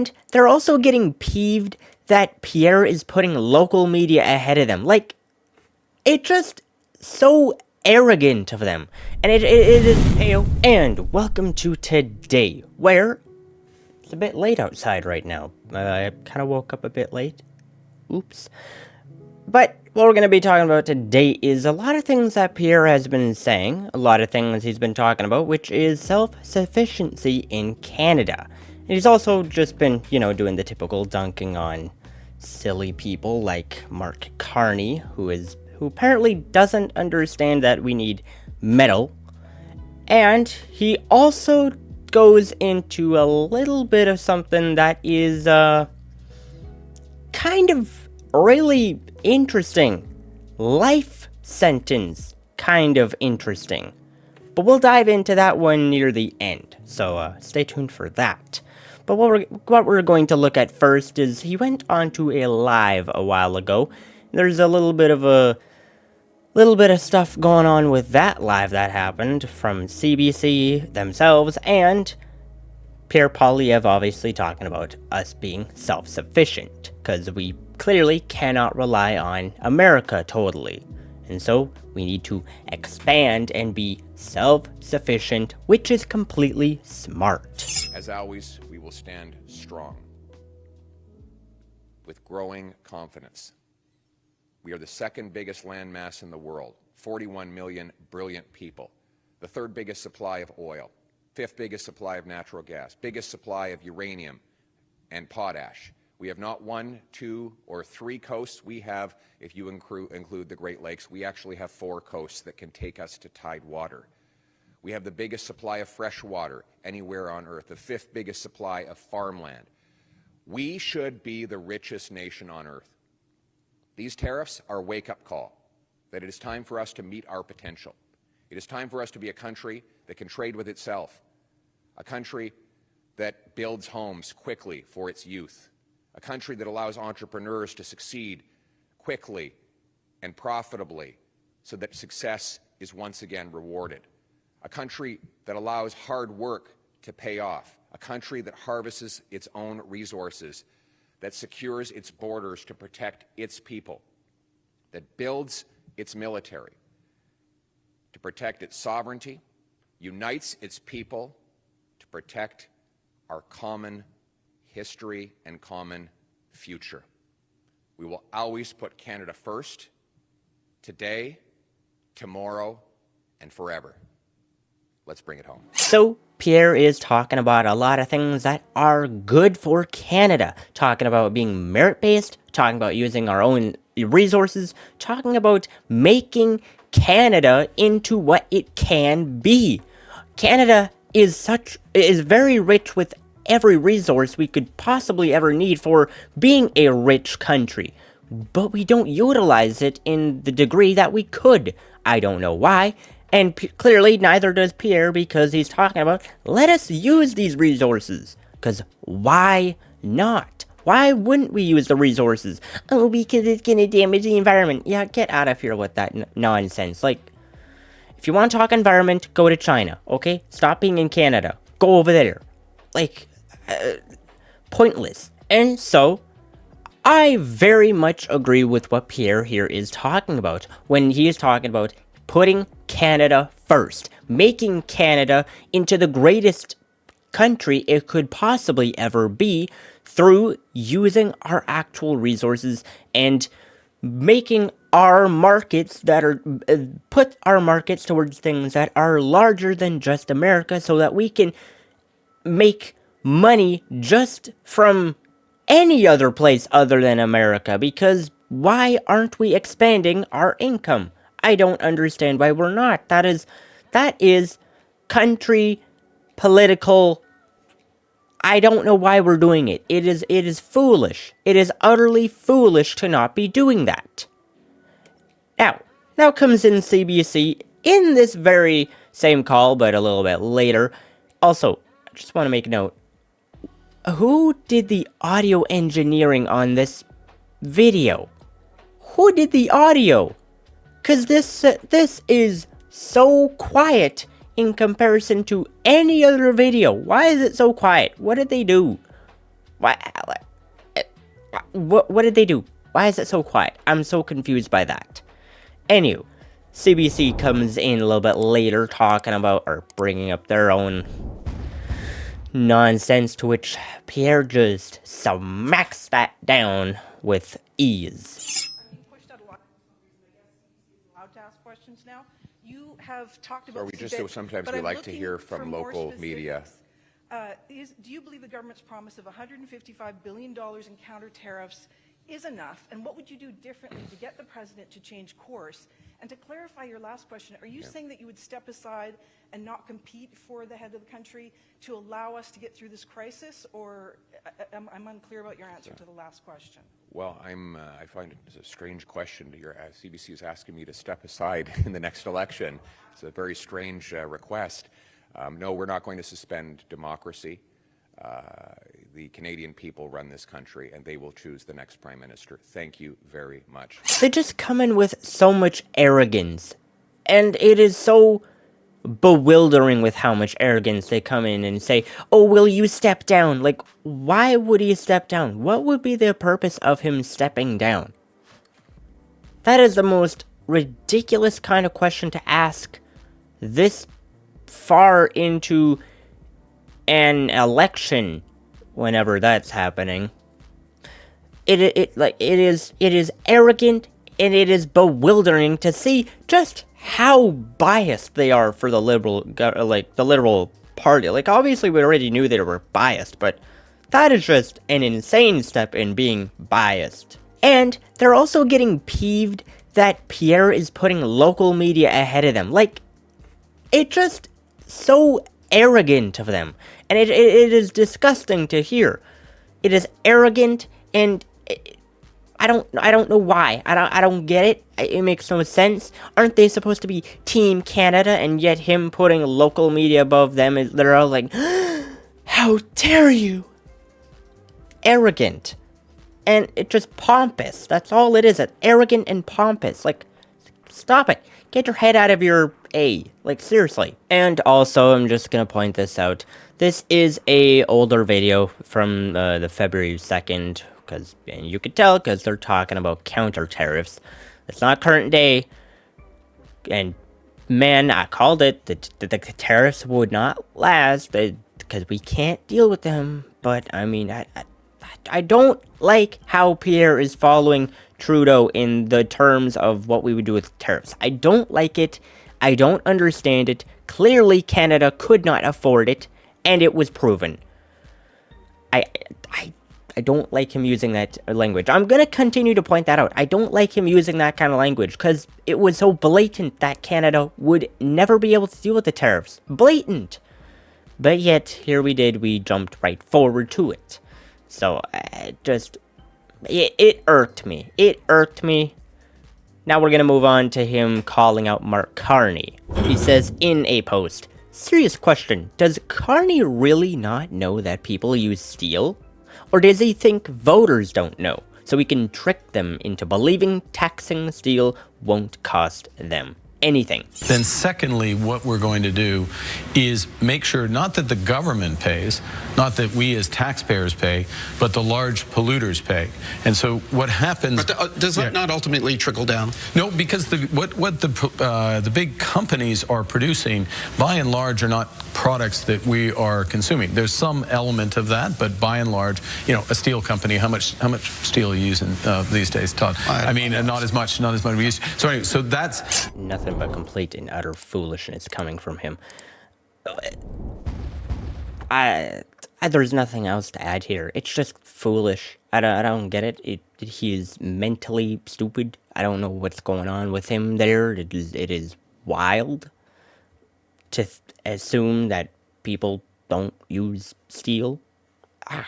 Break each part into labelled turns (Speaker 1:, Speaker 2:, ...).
Speaker 1: And they're also getting peeved that Pierre is putting local media ahead of them. Like, it's just so arrogant of them. And it is, heyo, and welcome to today, where it's a bit late outside right now. I kind of woke up a bit late. Oops. But what we're going to be talking about today is a lot of things that Pierre has been saying, a lot of things he's been talking about, which is self-sufficiency in Canada. And he's also just been, doing the typical dunking on silly people like Mark Carney, who apparently doesn't understand that we need metal. And he also goes into a little bit of something that is kind of really interesting. Life sentence, kind of interesting. But we'll dive into that one near the end, so stay tuned for that. But what we're going to look at first is he went onto a live a while ago. There's a little bit of stuff going on with that live that happened from CBC themselves, and Pierre Poilievre obviously talking about us being self-sufficient, because we clearly cannot rely on America totally. And so we need to expand and be self-sufficient, which is completely smart.
Speaker 2: As always, we will stand strong with growing confidence. We are the second biggest landmass in the world, 41 million brilliant people, the third biggest supply of oil, fifth biggest supply of natural gas, biggest supply of uranium and potash. We have not one, two, or three coasts. We have, if you include the Great Lakes, we actually have 4 coasts that can take us to tidewater. We have the biggest supply of fresh water anywhere on Earth, the 5th biggest supply of farmland. We should be the richest nation on Earth. These tariffs are a wake-up call that it is time for us to meet our potential. It is time for us to be a country that can trade with itself, a country that builds homes quickly for its youth, a country that allows entrepreneurs to succeed quickly and profitably so that success is once again rewarded, a country that allows hard work to pay off, a country that harvests its own resources, that secures its borders to protect its people, that builds its military to protect its sovereignty, unites its people to protect our common history and common future. We will always put Canada first, today, tomorrow, and forever. Let's bring it home.
Speaker 1: So Pierre is talking about a lot of things that are good for Canada, talking about being merit-based, talking about using our own resources, talking about making Canada into what it can be. Canada is very rich with every resource we could possibly ever need for being a rich country, but we don't utilize it in the degree that we could. I don't know why, and clearly neither does Pierre, because he's talking about, let us use these resources, because why not? Why wouldn't we use the resources? Oh, because it's gonna damage the environment. Yeah, get out of here with that nonsense. Like, if you want to talk environment, go to China, okay? Stop being in Canada. Go over there. Like, pointless. And so, I very much agree with what Pierre here is talking about when he is talking about putting Canada first, making Canada into the greatest country it could possibly ever be through using our actual resources and making our markets put our markets towards things that are larger than just America, so that we can make money just from any other place other than America, because why aren't we expanding our income? I don't understand why we're not. That is country political. I don't know why we're doing it. It is foolish. It is utterly foolish to not be doing that. Now comes in CBC in this very same call, but a little bit later. Also, I just want to make a note. Who did the audio engineering on this video? Who did the audio? Because this is so quiet in comparison to any other video. Why is it so quiet? What did they do? Why? What did they do? Why is it so quiet? I'm so confused by that. Anywho, CBC comes in a little bit later talking about, or bringing up their own nonsense, to which Pierre just smacks that down with ease.
Speaker 3: I'm being pushed out a lot. Allowed to ask questions now. You have talked about.
Speaker 2: Or we just sometimes we like to hear from local media.
Speaker 3: Do you believe the government's promise of $155 billion in counter tariffs is enough? And what would you do differently to get the president to change course? And to clarify your last question, are you saying that you would step aside and not compete for the head of the country to allow us to get through this crisis? Or I'm unclear about your answer to the last question.
Speaker 2: Well, I find it a strange question. CBC is asking me to step aside in the next election. It's a very strange request. No, we're not going to suspend democracy. The Canadian people run this country, and they will choose the next Prime Minister. Thank you very much.
Speaker 1: They just come in with so much arrogance, and it is so bewildering with how much arrogance they come in and say, oh, will you step down? Like, why would he step down? What would be the purpose of him stepping down? That is the most ridiculous kind of question to ask this far into an election, whenever that's happening. It is arrogant, and it is bewildering to see just how biased they are for the Liberal party. Like, obviously we already knew they were biased, but that is just an insane step in being biased. And they're also getting peeved that Pierre is putting local media ahead of them. Like, it just so arrogant of them, and it is disgusting to hear. It is arrogant, and I don't know why. I don't get it. It makes no sense. Aren't they supposed to be Team Canada, and yet him putting local media above them is, they're all like, how dare you? Arrogant. And it's just pompous. That's all it is. It's arrogant and pompous. Like, stop it. Get your head out of your A. Like, seriously. And also, I'm just gonna point this out. This is a older video from the February 2nd, and you could tell because they're talking about counter tariffs. It's not current day. And man, I called it. The tariffs would not last because we can't deal with them. But I mean, I don't like how Pierre is following Trudeau in the terms of what we would do with tariffs. I don't like it. I don't understand it. Clearly, Canada could not afford it, and it was proven. I don't like him using that language. I'm going to continue to point that out. I don't like him using that kind of language, because it was so blatant that Canada would never be able to deal with the tariffs. Blatant. But yet, here we jumped right forward to it. So, it irked me. It irked me. Now we're gonna move on to him calling out Mark Carney. He says in a post, serious question, does Carney really not know that people use steel? Or does he think voters don't know, so we can trick them into believing taxing steel won't cost them anything?
Speaker 4: Then secondly, what we're going to do is make sure not that the government pays, not that we as taxpayers pay, but the large polluters pay. And so what happens...
Speaker 5: But does that not ultimately trickle down?
Speaker 4: No, because what the big companies are producing, by and large, are not products that we are consuming. There's some element of that, but by and large, you know, a steel company, how much steel are you using these days, Todd? I mean, not as much we used. So anyway, so that's...
Speaker 1: Nothing but complete and utter foolishness coming from him. There's nothing else to add here. It's just foolish. I don't get it. He is mentally stupid. I don't know what's going on with him there. It is wild to assume that people don't use steel. I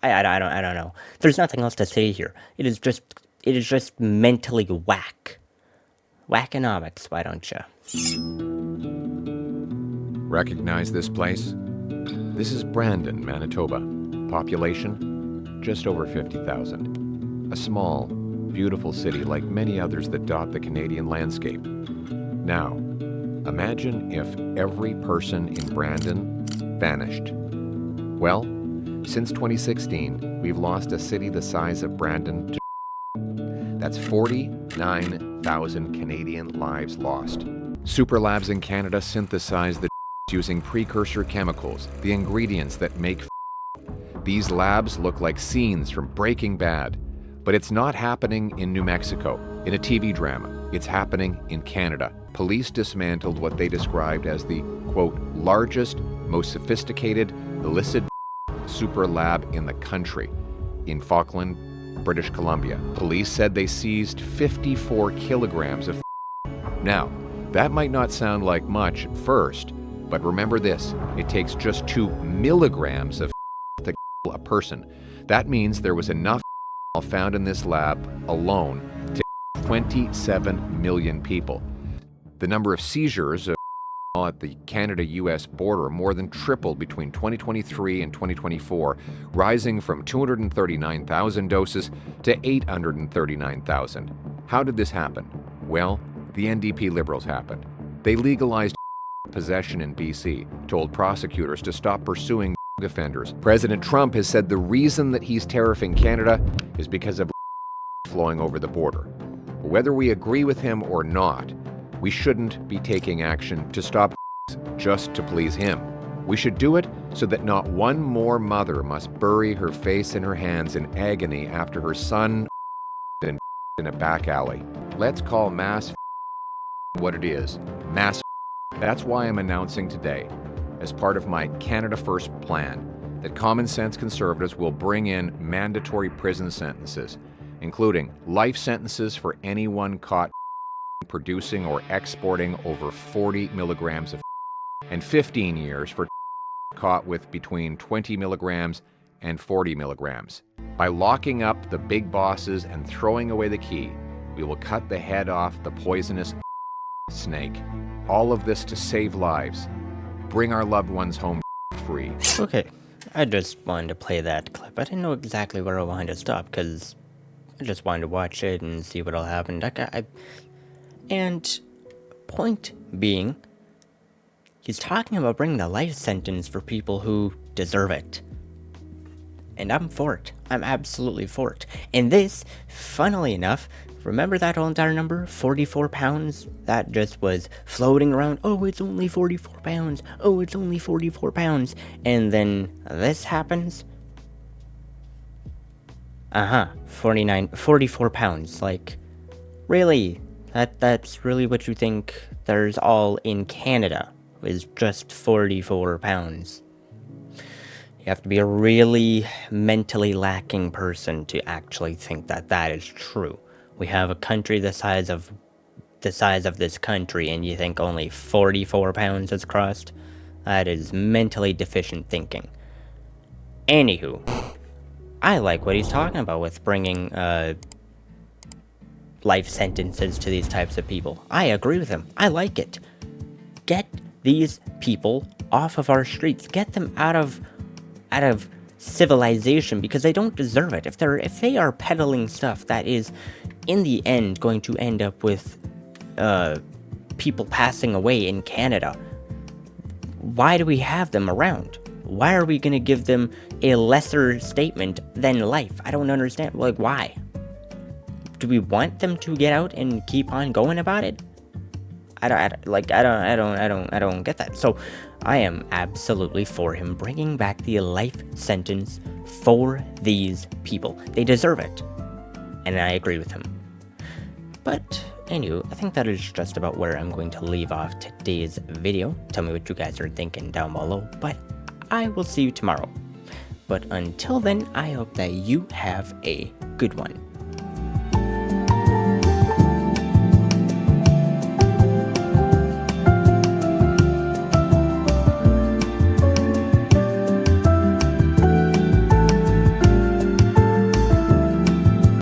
Speaker 1: don't know. There's nothing else to say here. It is just mentally whack. Whackonomics, why don't you?
Speaker 2: Recognize this place? This is Brandon, Manitoba. Population, just over 50,000. A small, beautiful city like many others that dot the Canadian landscape. Now, imagine if every person in Brandon vanished. Well,
Speaker 6: Since 2016, we've lost a city the size of Brandon to that's 49,000 Canadian lives lost. Super labs in Canada synthesize the using precursor chemicals, the ingredients that make These labs look like scenes from Breaking Bad, but it's not happening in New Mexico, in a TV drama. It's happening in Canada. Police dismantled what they described as the, quote, largest, most sophisticated, illicit super lab in the country, in Falkland, British Columbia. Police said they seized 54 kilograms of Now, that might not sound like much at first, but remember this, it takes just 2 milligrams of to kill a person. That means there was enough found in this lab alone to 27 million people. The number of seizures at the Canada-US border more than tripled between 2023 and 2024, rising from 239,000 doses to 839,000. How did this happen? Well, the NDP Liberals happened. They legalized possession in BC, told prosecutors to stop pursuing offenders. President Trump has said the reason that he's tariffing Canada is because of flowing over the border. Whether we agree with him or not, we shouldn't be taking action to stop just to please him. We should do it so that not one more mother must bury her face in her hands in agony after her son in a back alley. Let's call mass what it is, mass. That's why I'm announcing today, as part of my Canada First plan, that common sense conservatives will bring in mandatory prison sentences, including life sentences for anyone caught producing or exporting over 40 milligrams of and 15 years for caught with between 20 milligrams and 40 milligrams. By locking up the big bosses and throwing away the key, we will cut the head off the poisonous snake. All of this to save lives, bring our loved ones home free.
Speaker 1: Okay, I just wanted to play that clip. I didn't know exactly where I wanted to stop, because I just wanted to watch it and see what all happened. And point being, he's talking about bringing the life sentence for people who deserve it. And I'm for it. I'm absolutely for it. And this, funnily enough, remember that whole entire number? 44 pounds? That just was floating around. Oh, it's only 44 pounds. Oh, it's only 44 pounds. And then this happens. 44 pounds. Like, really? That's really what you think there's all in Canada, is just 44 pounds. You have to be a really mentally lacking person to actually think that that is true. We have a country the size of this country, and you think only 44 pounds is crossed? That is mentally deficient thinking. Anywho, I like what he's talking about with bringing life sentences to these types of people. I agree with him. I like it. Get these people off of our streets. Get them out of civilization, because they don't deserve it. If they are peddling stuff that is in the end going to end up with people passing away in Canada, why do we have them around? Why are we going to give them a lesser statement than life? I don't understand. Like, why? Do we want them to get out and keep on going about it? I don't get that. So I am absolutely for him bringing back the life sentence for these people. They deserve it. And I agree with him. But anyway, I think that is just about where I'm going to leave off today's video. Tell me what you guys are thinking down below. But I will see you tomorrow. But until then, I hope that you have a good one.